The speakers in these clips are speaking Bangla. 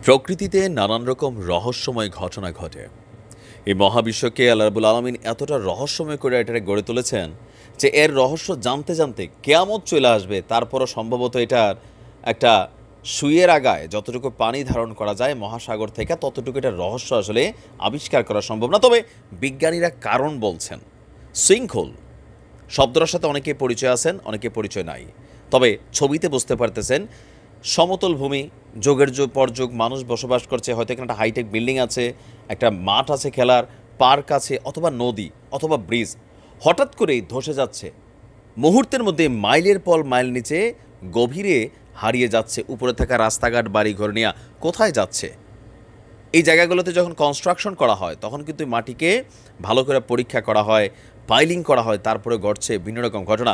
প্রকৃতিতে নানান রকম রহস্যময় ঘটনা ঘটে। এই মহাবিশ্বকে আল্লাহ রাব্বুল আলামিন এতটা রহস্যময় করে এটাকে গড়ে তুলেছেন যে এর রহস্য জানতে জানতে কিয়ামত চলে আসবে, তারপরও সম্ভবত এটার একটা সুইয়ের আগায় যতটুকু পানি ধারণ করা যায় মহাসাগর থেকে ততটুকু এটার রহস্য আসলে আবিষ্কার করা সম্ভব না। তবে বিজ্ঞানীরা কারণ বলছেন। সিঙ্কহোল শব্দটার সাথে অনেকে পরিচয় আছেন, অনেকে পরিচয় নাই। তবে ছবিতে বুঝতে পারতেছেন সমতল ভূমি, যুগের যুগ পর যুগ মানুষ বসবাস করছে, হয়তো এখানে একটা হাইটেক বিল্ডিং আছে, একটা মাঠ আছে খেলার, পার্ক আছে, অথবা নদী অথবা ব্রিজ হঠাৎ করেই ধসে যাচ্ছে। মুহূর্তের মধ্যে মাইলের পর মাইল নিচে গভীরে হারিয়ে যাচ্ছে। উপরে থাকা রাস্তাঘাট বাড়িঘর নিয়ে কোথায় যাচ্ছে? এই জায়গাগুলোতে যখন কনস্ট্রাকশন করা হয় তখন কিন্তু মাটিকে ভালো করে পরীক্ষা করা হয়, পাইলিং করা হয়, তারপরে ঘটছে বিভিন্ন রকম ঘটনা।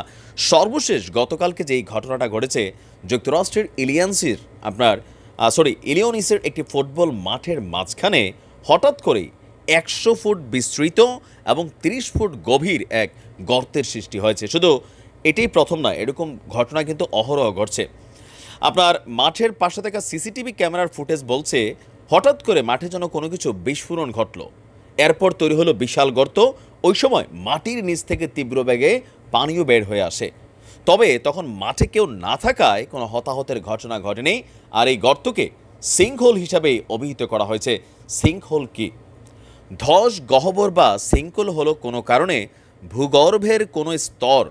সর্বশেষ গতকালকে যেই ঘটনাটা ঘটেছে, যুক্তরাষ্ট্রের ইলিয়নিসের একটি ফুটবল মাঠের মাঝখানে হঠাৎ করেই 100 ফুট বিস্তৃত এবং 30 ফুট গভীর এক গর্তের সৃষ্টি হয়েছে। শুধু এটাই প্রথম নয়, এরকম ঘটনা কিন্তু অহরহ ঘটছে। আপনার মাঠের পাশে থাকা সিসিটিভি ক্যামেরার ফুটেজ বলছে হঠাৎ করে মাঠে যেন কোনো কিছু বিস্ফোরণ ঘটল, এরপর তৈরি হলো বিশাল গর্ত। ওই সময় মাটির নিচ থেকে তীব্র বেগে পানিও বের হয়ে আসে। তবে তখন মাঠে কেউ না থাকায় কোনো হতাহতের ঘটনা ঘটেনি। আর এই গর্তকে সিঙ্কহোল হিসাবে অভিহিত করা হয়েছে। সিঙ্কহোল কি? ধস, গহ্বর বা সিঙ্কহোল হলো কোনো কারণে ভূগর্ভের কোনো স্তর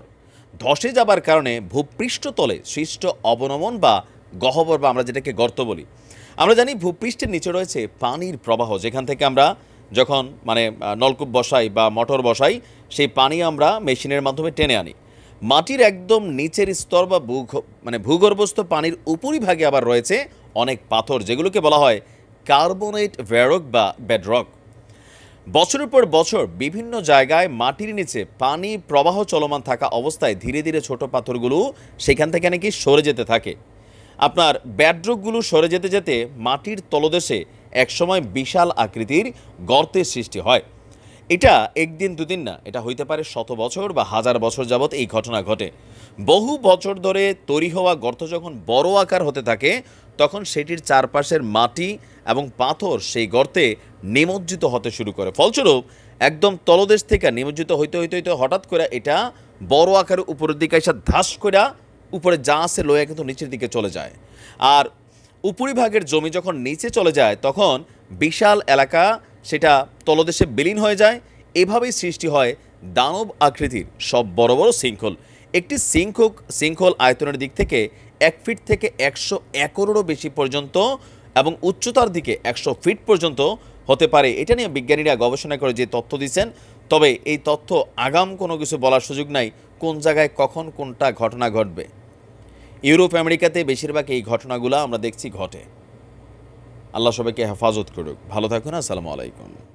ধসে যাবার কারণে ভূপৃষ্ঠতলে সৃষ্ট অবনমন বা গহ্বর, বা আমরা যেটাকে গর্ত বলি। আমরা জানি ভূপৃষ্ঠের নিচে রয়েছে পানির প্রবাহ, যেখান থেকে আমরা যখন নলকূপ বসাই বা মোটর বসাই, সেই পানি আমরা মেশিনের মাধ্যমে টেনে আনি। মাটির একদম নিচের স্তর বা ভূগর্ভস্থ পানির উপরিভাগে আবার রয়েছে অনেক পাথর, যেগুলোকে বলা হয় কার্বনেট ভেরক বা বেডরক। বছরের পর বছর বিভিন্ন জায়গায় মাটির নিচে পানি প্রবাহ চলমান থাকা অবস্থায় ধীরে ধীরে ছোট পাথরগুলো সেখান থেকে নাকি সরে যেতে থাকে। আপনার ব্যাডরকগুলো সরে যেতে যেতে মাটির তলদেশে একসময় বিশাল আকৃতির গর্তের সৃষ্টি হয়। এটা একদিন দুদিন না, এটা হইতে পারে শত বছর বা হাজার বছর যাবৎ এই ঘটনা ঘটে। বহু বছর ধরে তৈরি হওয়া গর্ত যখন বড় আকার হতে থাকে তখন সেটির চারপাশের মাটি এবং পাথর সেই গর্তে নিমজ্জিত হতে শুরু করে। ফলস্বরূপ একদম তলদেশ থেকে নিমজ্জিত হইতে হইতে হইতে হঠাৎ করে এটা বড় আকারে উপরের দিকে এসে ধাস করে উপরে যা আছে লয়া কিন্তু নিচের দিকে চলে যায়। আর উপরিভাগের জমি যখন নিচে চলে যায় তখন বিশাল এলাকা সেটা তলদেশে বিলীন হয়ে যায়। এভাবেই সৃষ্টি হয় দানব আকৃতির সব বড় বড় সিঙ্কহোল। একটি সিঙ্কহোল আয়তনের দিক থেকে 1 ফিট থেকে 100 একরেরও বেশি পর্যন্ত এবং উচ্চতার দিকে 100 ফিট পর্যন্ত হতে পারে। এটা নিয়ে বিজ্ঞানীরা গবেষণা করে যে তথ্য দিচ্ছেন, তবে এই তথ্য আগাম কোনো কিছু বলার সুযোগ নাই কোন জায়গায় কখন কোনটা ঘটনা ঘটবে। ইউরোপ আমেরিকাতে বেশিরভাগ এই ঘটনাগুলো আমরা দেখছি ঘটে। আল্লাহ সবাইকে হেফাজত করুক। ভালো থাকুন। আসসালামু আলাইকুম।